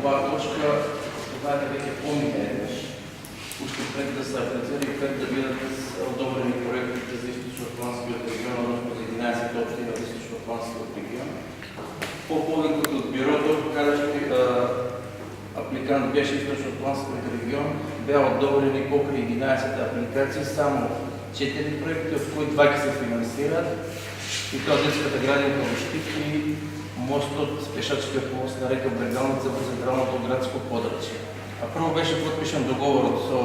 оваа точка, знаете веќе помине еднаш, уште пред да се аплицира и пред да бидат одобрени проектите за Источно-Атлантскиот регион, односно за 11 општини од Источно-Атлантскиот регион. По повикот од бюрото, кажачки апликант беше Источно-Атлантскиот регион, беа одобрени покрај 11 апликации само 4 проекти, од кои 2 ќе се финансираат, и тоа детската градинка во Штип и мостот, пешачкиот мост на река Брегалница во централното градско подрачје. А прво беше подпишан договорот со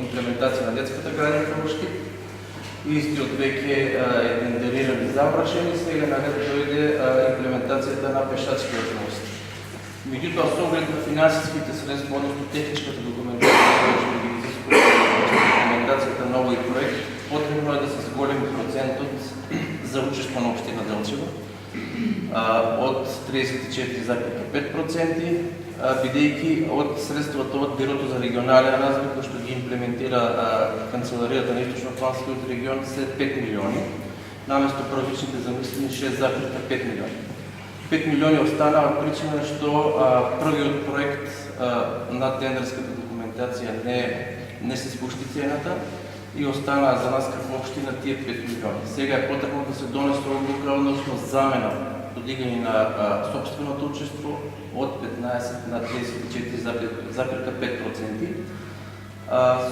имплементација на детската градинка во Штип. Истиот веќе е тендериран и завршен и сега на ред дојде имплементацијата на пешачкиот мост. Меѓутоа, со оглед на финансиските средства, односно техничката документација која ќе ги изискува имплементацијата на овој проект, потребно е да се зголеми процентот за учество на општина Делчево од 34,5%, бидејќи од средствата од Бирото за регионален развој, кој што ги имплементира канцеларијата на Источно-Атлантскиот регион, се 5 милиони, наместо првичните замислени 6,5 милиони. 5 милиони останаа од причина што првиот проект на тендерската документација не се спушти цената и останаа за нас како општина тие 5 милиони. Сега е потребно да се донесе одлука, односно замена, подигање на собственото учество од 15 на 34,5%.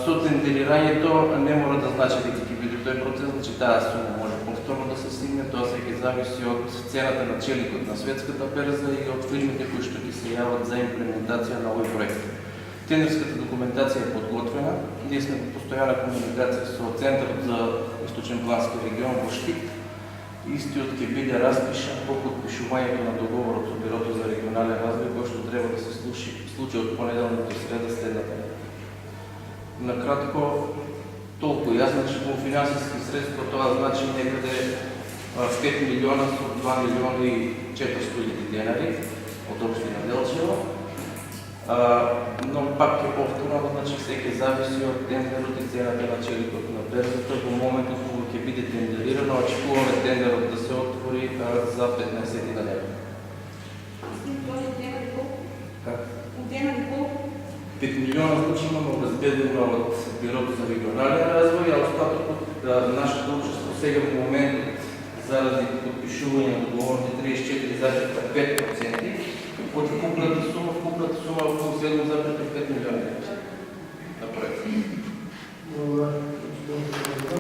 Со тендерирањето не мора да значи дека ќе биде тој процес, значи таа сума може повторно да се стигне, тоа се ќе зависи од цената на челикот на светската берза и од фирмите кои што ќе се јават за имплементација на овој проект. Тендерската документација е подготвена, ние сме во постојана комуникација со Центарот за Источен-Плански регион во Штип. Истиот ќе биде распишан по подпишувањето на договорот со Бирото за регионален развој, кој што треба да се случи од понеделник до среда следната недела. Накратко, толку. Јас значи во финансиски средства тоа значи некаде 5 милиона со 2 милиона и 400 хиляди денари од општина Делчево. Но пак ќе повторно, значи се ќе зависи од тендерот и цената на челикот на берзата. Во моментот кога ќе биде тендерирано, очекуваме тендерот да се отвори за 15 недела. 5 милиона значи имаме обезбедено од Бирото за регионален развој, а остатокот нашето учество сега во моментот заради подпишување на договорите 34,5%, од вкупната сума околу 7,5 милиона на проект.